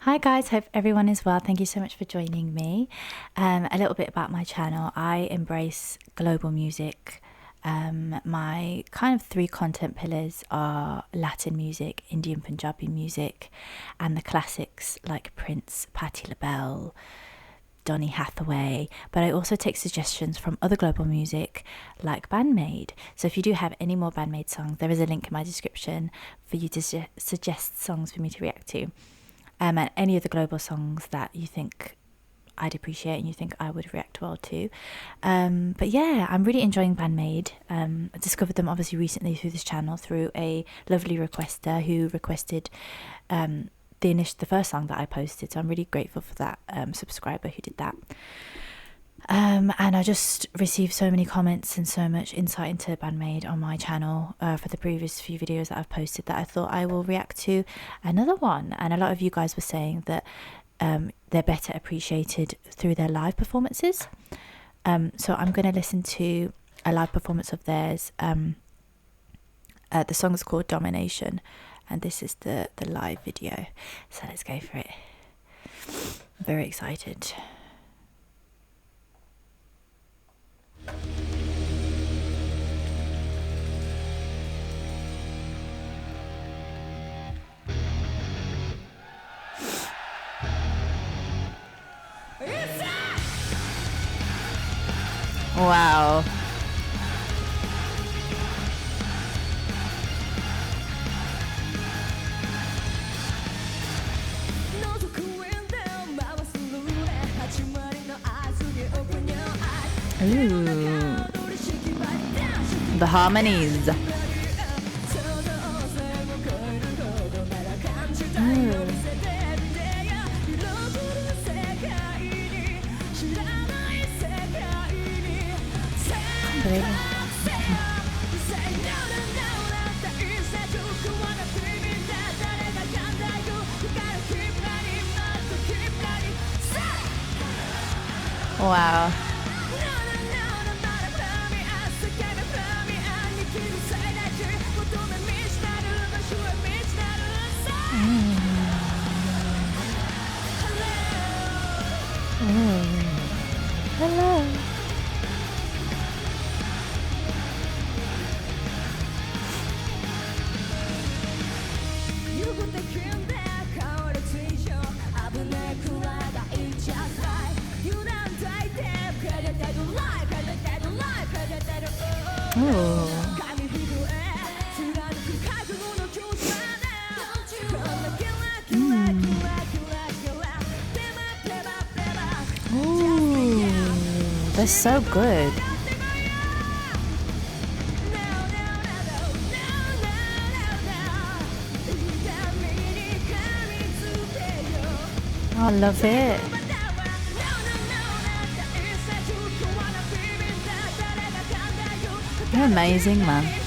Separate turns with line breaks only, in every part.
Hi guys, hope everyone is well. Thank you so much for joining me. A little bit about my channel. I embrace global music. My kind of three content pillars are Latin music, Indian Punjabi music, and the classics like Prince, Patti LaBelle, Donny Hathaway. But I also take suggestions from other global music like Band-Maid. So if you do have any more Band-Maid songs, there is a link in my description for you to suggest songs for me to react to. And any of the global songs that you think I'd appreciate and you think I would react well to. But yeah, I'm really enjoying Band-Maid. I discovered them obviously recently through this channel through a lovely requester who requested the first song that I posted. So I'm really grateful for that subscriber who did that. And I just received so many comments and so much insight into Band-Maid on my channel for the previous few videos that I've posted that I thought I will react to another one. And a lot of you guys were saying that they're better appreciated through their live performances. So I'm going to listen to a live performance of theirs. The song is called Domination, and this is the live video. So let's go for it. I'm very excited. Wow. Ooh. The harmonies. Wow. Hello. They're so good. I love it. You're amazing, man.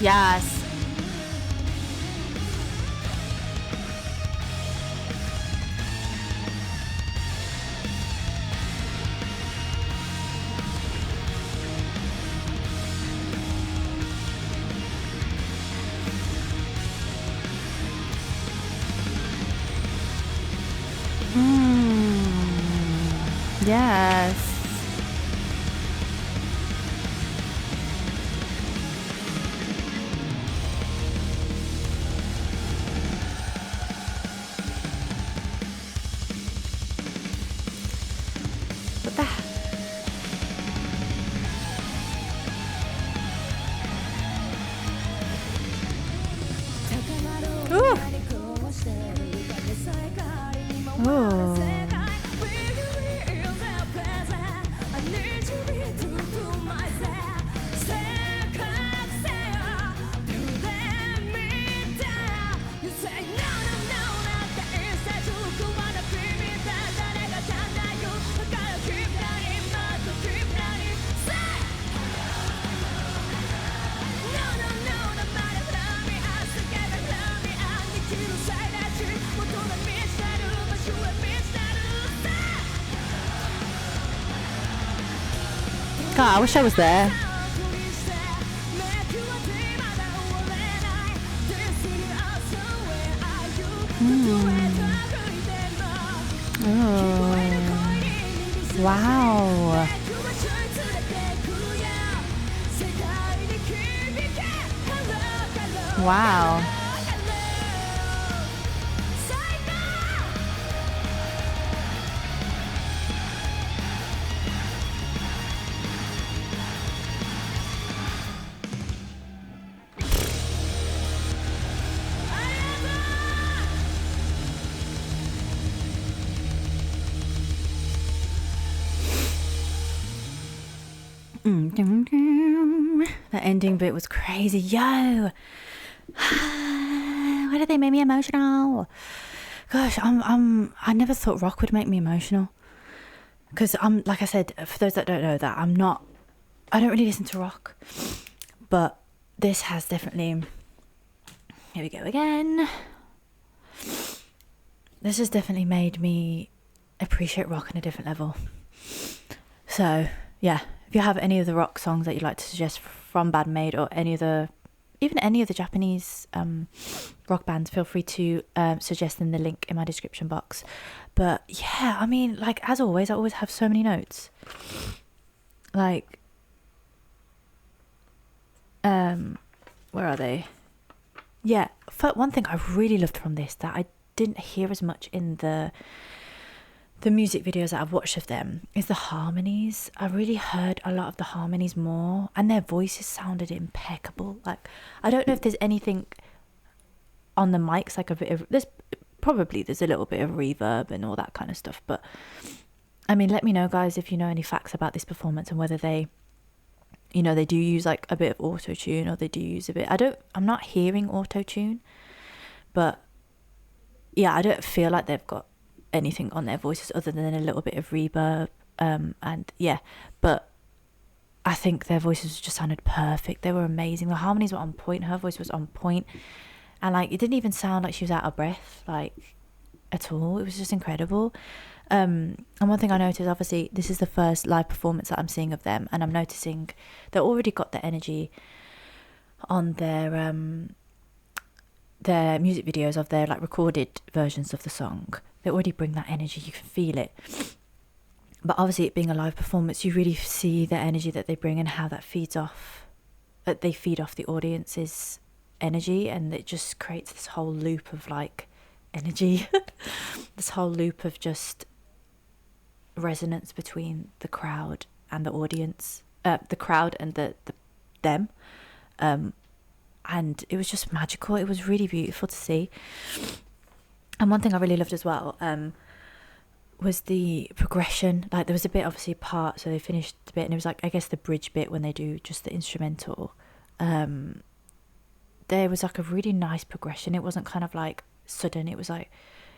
Yes. Yes. What the? Ooh. Ooh. God, I wish I was there. Oh. Wow. Wow. That ending bit was crazy. Yo, why did they make me emotional? Gosh, I never thought rock would make me emotional. Because like I said, for those that don't know that, I don't really listen to rock. But this has definitely, here we go again. This has definitely made me appreciate rock on a different level. So, yeah, if you have any of the rock songs that you'd like to suggest from Band-Maid or even any of the Japanese rock bands, feel free to suggest in the link in my description box. But yeah, I mean, like, as always, I always have so many notes. Like, where are they? Yeah, one thing I really loved from this that I didn't hear as much in the music videos that I've watched of them is the harmonies. I really heard a lot of the harmonies more, and their voices sounded impeccable. Like, I don't know if there's anything on the mics, like there's a little bit of reverb and all that kind of stuff, but I mean, let me know, guys, if you know any facts about this performance and whether they do use like a bit of auto-tune, or they do use a bit. I'm not hearing auto-tune, but yeah, I don't feel like they've got anything on their voices other than a little bit of reverb, and yeah, but I think their voices just sounded perfect. They were amazing. The harmonies were on point. Her voice was on point, and like, it didn't even sound like she was out of breath, like, at all. It was just incredible. And one thing I noticed, obviously this is the first live performance that I'm seeing of them, and I'm noticing they already got the energy on their music videos of their like recorded versions of the song. They already bring that energy, you can feel it. But obviously, it being a live performance, you really see the energy that they bring and how that feeds off, that they feed off the audience's energy, and it just creates this whole loop of like energy, this whole loop of just resonance between the crowd and the audience, the crowd and them. And it was just magical. It was really beautiful to see. And one thing I really loved as well was the progression. Like, there was a bit, obviously, part, so they finished the bit, and it was like, I guess, the bridge bit when they do just the instrumental. There was like a really nice progression. It wasn't kind of like sudden. It was like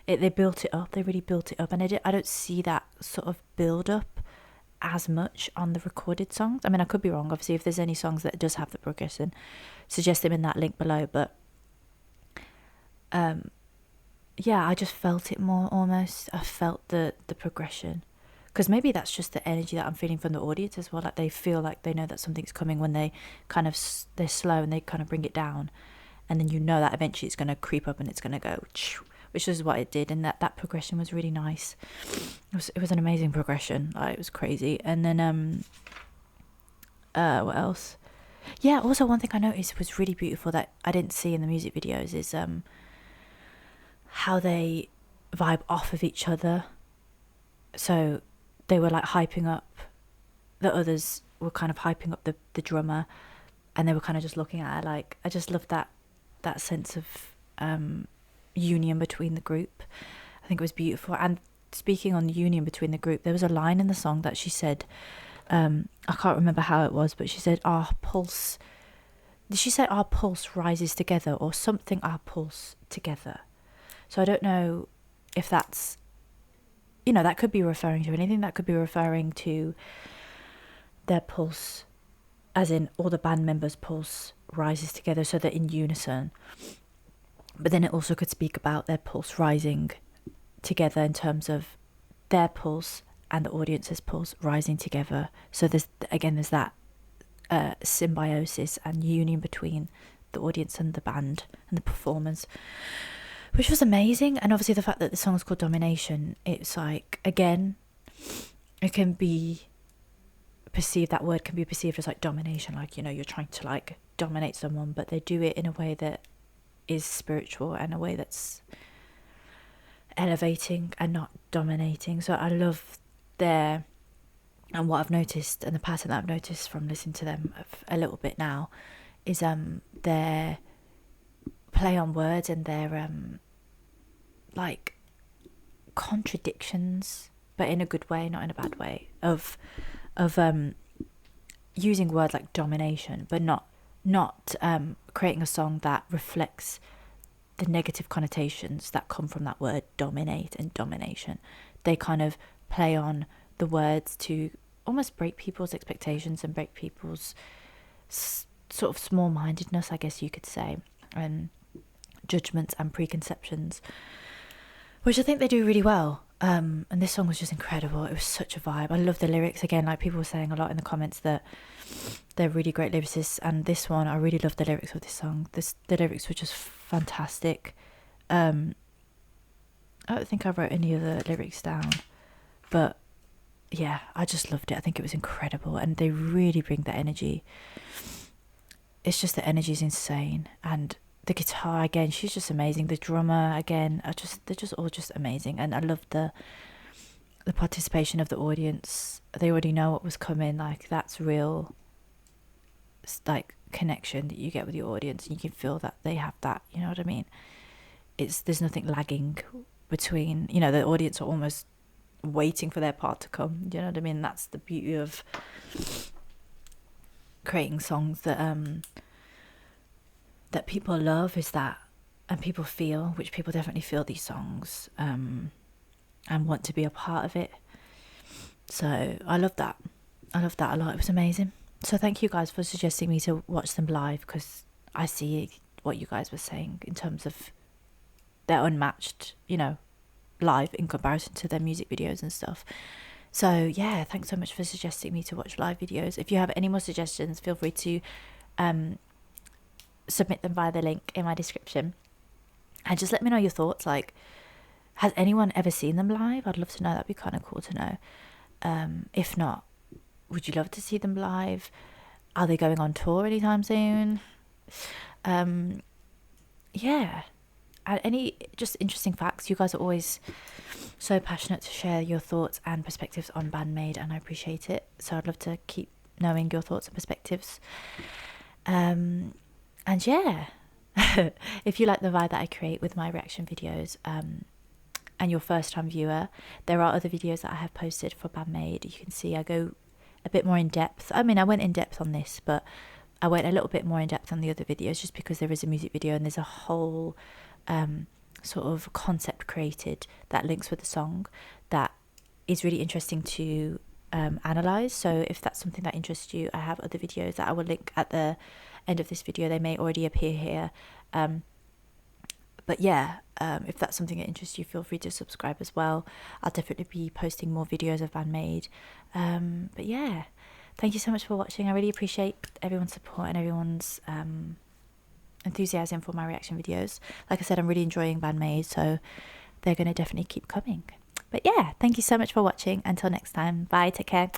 they built it up. They really built it up, and I don't see that sort of build up as much on the recorded songs. I mean, I could be wrong. Obviously, if there's any songs that does have the progression, suggest them in that link below. But yeah, I just felt it more almost. I felt the progression, because maybe that's just the energy that I'm feeling from the audience as well. Like, they feel like they know that something's coming when they kind of they're slow and they kind of bring it down, and then you know that eventually it's going to creep up and it's going to go, which is what it did. And that progression was really nice. It was an amazing progression. Like, it was crazy. And then what else? Yeah, also one thing I noticed was really beautiful that I didn't see in the music videos is how they vibe off of each other. So they were like hyping up, the others were kind of hyping up the drummer, and they were kind of just looking at her. Like, I just loved that sense of union between the group. I think it was beautiful. And speaking on the union between the group, there was a line in the song that she said, I can't remember how it was, but she said, our pulse, did she say our pulse rises together or something, our pulse together? So I don't know if that's, that could be referring to anything. That could be referring to their pulse, as in all the band members' pulse rises together, so they're in unison. But then it also could speak about their pulse rising together in terms of their pulse and the audience's pulse rising together. So there's that symbiosis and union between the audience and the band and the performers, which was amazing. And obviously the fact that the song is called Domination, it's like, again, it can be perceived, that word can be perceived as like domination, like, you know, you're trying to like dominate someone, but they do it in a way that is spiritual and a way that's elevating and not dominating. So I love their, and what I've noticed, and the pattern that I've noticed from listening to them a little bit now, is their play on words and their like contradictions, but in a good way, not in a bad way, of using words like domination, but not creating a song that reflects the negative connotations that come from that word dominate and domination. They kind of play on the words to almost break people's expectations and break people's sort of small-mindedness, I guess you could say, and judgments and preconceptions, which I think they do really well. And this song was just incredible. It was such a vibe. I love the lyrics. Again, like people were saying a lot in the comments that they're really great lyricists, and this one, I really love the lyrics of this song. The lyrics were just fantastic. I don't think I wrote any of the lyrics down, but yeah, I just loved it. I think it was incredible, and they really bring that energy. It's just the energy is insane, and the guitar, again, she's just amazing. The drummer, again, they're just all just amazing. And I love the participation of the audience. They already know what was coming. Like, that's real, like, connection that you get with your audience, and you can feel that they have that, you know what I mean? There's nothing lagging between, you know, the audience are almost waiting for their part to come, you know what I mean? That's the beauty of creating songs that people love, is that, and people feel, which people definitely feel these songs, and want to be a part of it. So I love that. I love that a lot. It was amazing. So thank you guys for suggesting me to watch them live, because I see what you guys were saying in terms of they're unmatched, you know, live in comparison to their music videos and stuff. So yeah, thanks so much for suggesting me to watch live videos. If you have any more suggestions, feel free to submit them via the link in my description, and just let me know your thoughts. Like, has anyone ever seen them live? I'd love to know. That'd be kind of cool to know. If not, would you love to see them live? Are they going on tour anytime soon? Yeah, and any just interesting facts. You guys are always so passionate to share your thoughts and perspectives on Band-Maid, and I appreciate it. So I'd love to keep knowing your thoughts and perspectives. And yeah, if you like the vibe that I create with my reaction videos, and you're a first time viewer, there are other videos that I have posted for Band-Maid. You can see I go a bit more in depth. I mean, I went in depth on this, but I went a little bit more in depth on the other videos, just because there is a music video and there's a whole sort of concept created that links with the song that is really interesting to analyze. So if that's something that interests you, I have other videos that I will link at the end of this video. They may already appear here, but yeah, if that's something that interests you, feel free to subscribe as well. I'll definitely be posting more videos of Band-Maid. But yeah, thank you so much for watching. I really appreciate everyone's support and everyone's enthusiasm for my reaction videos. Like I said, I'm really enjoying Band-Maid, so they're going to definitely keep coming. But yeah, thank you so much for watching. Until next time, bye, take care.